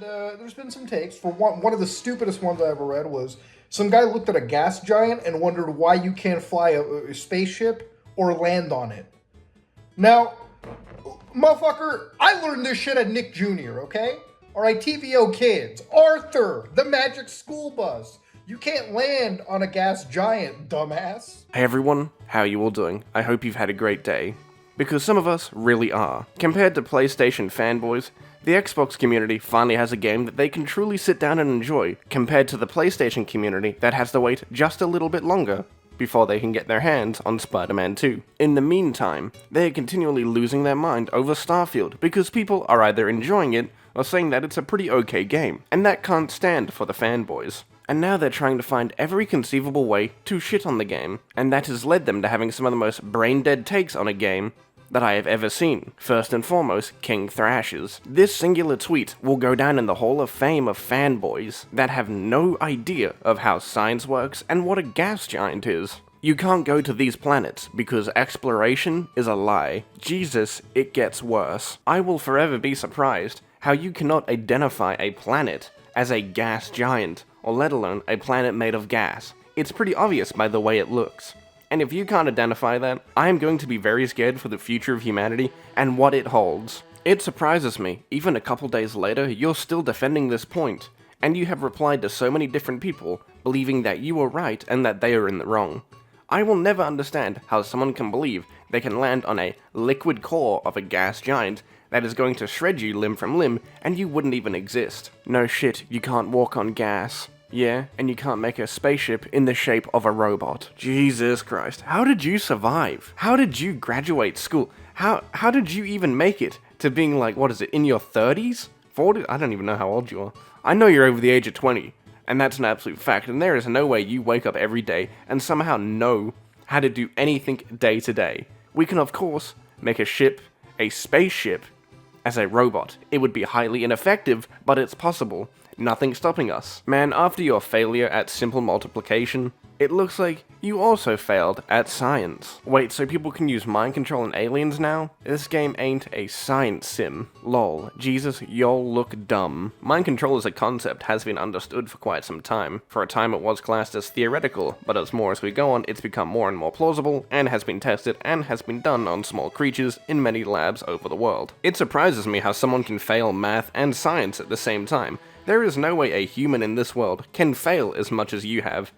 And there's been some takes. For one of the stupidest ones I ever read was some guy looked at a gas giant and wondered why you can't fly a spaceship or land on it. Now, motherfucker, I learned this shit at Nick Jr., okay? Alright, TVO kids. Arthur, the magic school bus. You can't land on a gas giant, dumbass. Hey everyone, how are you all doing? I hope you've had a great day. Because some of us really are. Compared to PlayStation fanboys, the Xbox community finally has a game that they can truly sit down and enjoy, compared to the PlayStation community that has to wait just a little bit longer before they can get their hands on Spider-Man 2. In the meantime, they are continually losing their mind over Starfield because people are either enjoying it or saying that it's a pretty okay game, and that can't stand for the fanboys. And now they're trying to find every conceivable way to shit on the game, and that has led them to having some of the most brain-dead takes on a game that I have ever seen. First and foremost, King Thrash's. This singular tweet will go down in the Hall of Fame of fanboys that have no idea of how science works and what a gas giant is. You can't go to these planets because exploration is a lie. Jesus, it gets worse. I will forever be surprised how you cannot identify a planet as a gas giant, or let alone a planet made of gas. It's pretty obvious by the way it looks. And if you can't identify that, I am going to be very scared for the future of humanity and what it holds. It surprises me, even a couple days later, you're still defending this point, and you have replied to so many different people, believing that you are right and that they are in the wrong. I will never understand how someone can believe they can land on a liquid core of a gas giant that is going to shred you limb from limb, and you wouldn't even exist. No shit, you can't walk on gas. Yeah, and you can't make a spaceship in the shape of a robot. Jesus Christ, how did you survive? How did you graduate school? How did you even make it to being like, what is it, in your 30s? 40? I don't even know how old you are. I know you're over the age of 20, and that's an absolute fact, and there is no way you wake up every day and somehow know how to do anything day to day. We can, of course, make a ship, a spaceship, as a robot. It would be highly ineffective, but it's possible. Nothing stopping us. Man, after your failure at simple multiplication, it looks like you also failed at science. Wait, so people can use mind control and aliens now? This game ain't a science sim. Lol. Jesus, y'all look dumb. Mind control as a concept has been understood for quite some time. For a time it was classed as theoretical, but as we go on, it's become more and more plausible, and has been tested, and has been done on small creatures in many labs over the world. It surprises me how someone can fail math and science at the same time. There is no way a human in this world can fail as much as you have.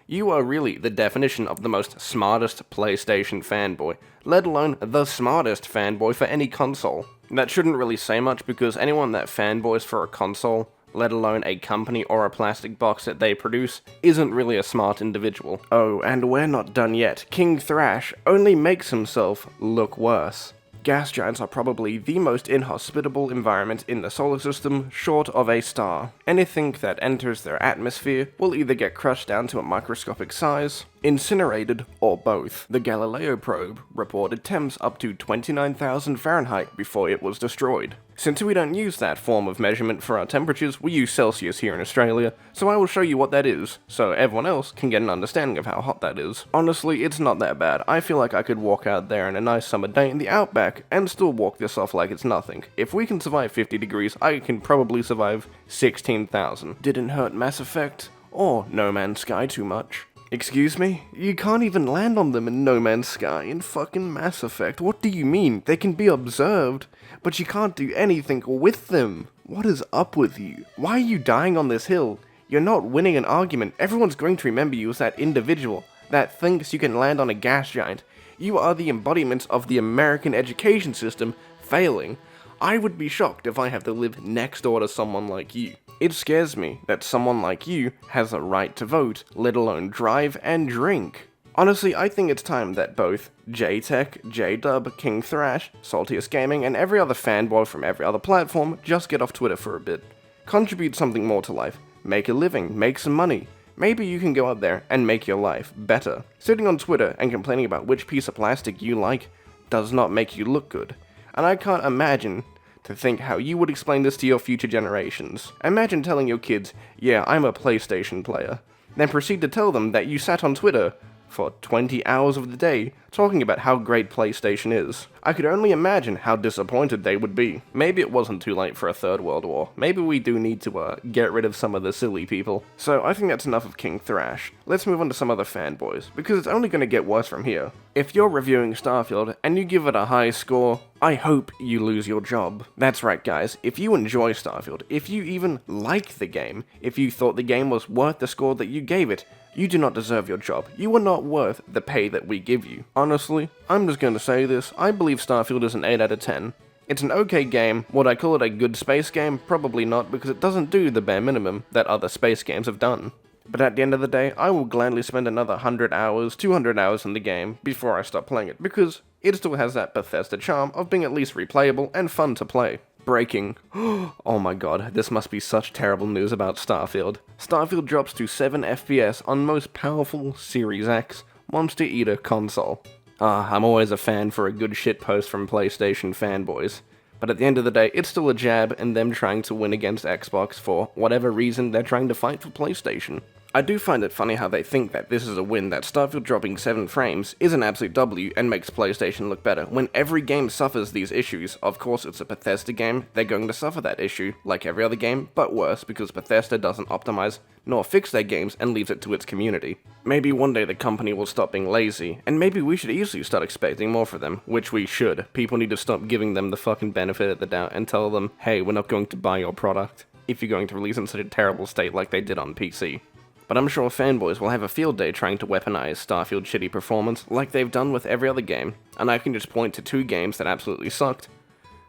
You are really the definition of the most smartest PlayStation fanboy, let alone the smartest fanboy for any console. That shouldn't really say much because anyone that fanboys for a console, let alone a company or a plastic box that they produce, isn't really a smart individual. Oh, and we're not done yet. King Thrash only makes himself look worse. Gas giants are probably the most inhospitable environment in the solar system, short of a star. Anything that enters their atmosphere will either get crushed down to a microscopic size, incinerated, or both. The Galileo probe reported temps up to 29,000 Fahrenheit before it was destroyed. Since we don't use that form of measurement for our temperatures, we use Celsius here in Australia, so I will show you what that is, so everyone else can get an understanding of how hot that is. Honestly, it's not that bad. I feel like I could walk out there on a nice summer day in the outback and still walk this off like it's nothing. If we can survive 50 degrees, I can probably survive 16,000. Didn't hurt Mass Effect or No Man's Sky too much. Excuse me? You can't even land on them in No Man's Sky in fucking Mass Effect. What do you mean? They can be observed, but you can't do anything with them. What is up with you? Why are you dying on this hill? You're not winning an argument. Everyone's going to remember you as that individual that thinks you can land on a gas giant. You are the embodiment of the American education system failing. I would be shocked if I have to live next door to someone like you. It scares me that someone like you has a right to vote, let alone drive and drink. Honestly, I think it's time that both JTech, JDub, King Thrash, Saltiest Gaming, and every other fanboy from every other platform just get off Twitter for a bit. Contribute something more to life. Make a living. Make some money. Maybe you can go out there and make your life better. Sitting on Twitter and complaining about which piece of plastic you like does not make you look good. And I can't imagine to think how you would explain this to your future generations. Imagine telling your kids, yeah, I'm a PlayStation player, then proceed to tell them that you sat on Twitter for 20 hours of the day talking about how great PlayStation is. I could only imagine how disappointed they would be. Maybe it wasn't too late for a third world war. Maybe we do need to get rid of some of the silly people. So I think that's enough of King Thrash. Let's move on to some other fanboys, because it's only going to get worse from here. If you're reviewing Starfield and you give it a high score, I hope you lose your job. That's right, guys. If you enjoy Starfield, if you even like the game, if you thought the game was worth the score that you gave it, you do not deserve your job. You are not worth the pay that we give you. Honestly, I'm just going to say this. I believe Starfield is an 8 out of 10. It's an okay game. Would I call it a good space game? Probably not, because it doesn't do the bare minimum that other space games have done. But at the end of the day, I will gladly spend another 100 hours, 200 hours in the game before I stop playing it, because it still has that Bethesda charm of being at least replayable and fun to play. Breaking. Oh my god, this must be such terrible news about Starfield. Starfield drops to 7 FPS on most powerful Series X Monster Eater console. I'm always a fan for a good shitpost from PlayStation fanboys. But at the end of the day, it's still a jab and them trying to win against Xbox for whatever reason they're trying to fight for PlayStation. I do find it funny how they think that this is a win, that Starfield dropping 7 frames is an absolute W and makes PlayStation look better, when every game suffers these issues. Of course, it's a Bethesda game, they're going to suffer that issue, like every other game, but worse, because Bethesda doesn't optimize nor fix their games and leaves it to its community. Maybe one day the company will stop being lazy, and maybe we should easily start expecting more from them, which we should. People need to stop giving them the fucking benefit of the doubt and tell them, hey, we're not going to buy your product, if you're going to release in such a terrible state like they did on PC. But I'm sure fanboys will have a field day trying to weaponize Starfield's shitty performance like they've done with every other game, and I can just point to 2 games that absolutely sucked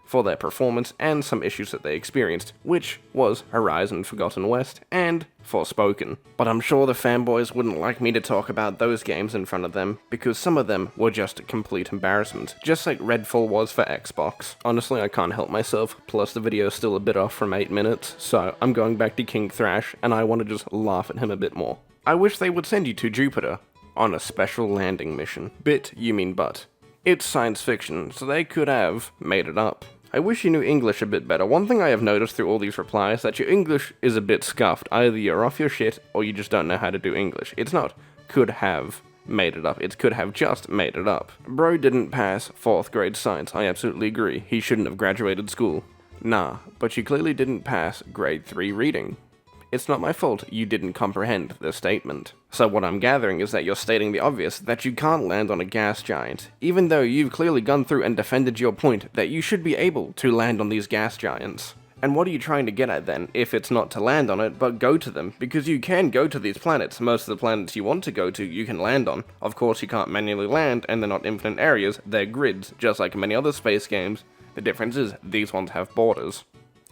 for their performance and some issues that they experienced, which was Horizon Forgotten West and Forspoken. But I'm sure the fanboys wouldn't like me to talk about those games in front of them, because some of them were just a complete embarrassment, just like Redfall was for Xbox. Honestly, I can't help myself, plus the video's still a bit off from 8 minutes, so I'm going back to King Thrash, and I want to just laugh at him a bit more. I wish they would send you to Jupiter on a special landing mission. Bit, you mean but. It's science fiction, so they could have made it up. I wish you knew English a bit better. One thing I have noticed through all these replies is that your English is a bit scuffed. Either you're off your shit, or you just don't know how to do English. It's not could have made it up, it's could have just made it up. Bro didn't pass 4th grade science, I absolutely agree. He shouldn't have graduated school. Nah, but you clearly didn't pass grade 3 reading. It's not my fault you didn't comprehend the statement. So what I'm gathering is that you're stating the obvious, that you can't land on a gas giant, even though you've clearly gone through and defended your point that you should be able to land on these gas giants. And what are you trying to get at then, if it's not to land on it, but go to them? Because you can go to these planets. Most of the planets you want to go to, you can land on. Of course, you can't manually land, and they're not infinite areas, they're grids, just like many other space games. The difference is, these ones have borders.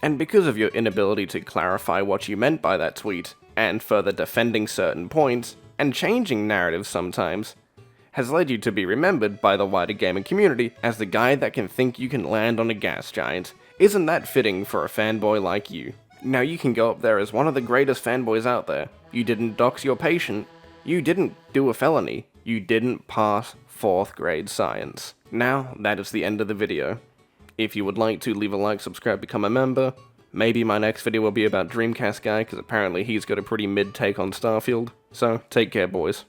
And because of your inability to clarify what you meant by that tweet, and further defending certain points, and changing narratives sometimes, has led you to be remembered by the wider gaming community as the guy that can think you can land on a gas giant. Isn't that fitting for a fanboy like you? Now you can go up there as one of the greatest fanboys out there. You didn't dox your patient, you didn't do a felony, you didn't pass 4th grade science. Now, that is the end of the video. If you would like to, leave a like, subscribe, become a member. Maybe my next video will be about Dreamcast Guy, because apparently he's got a pretty mid take on Starfield. So, take care, boys.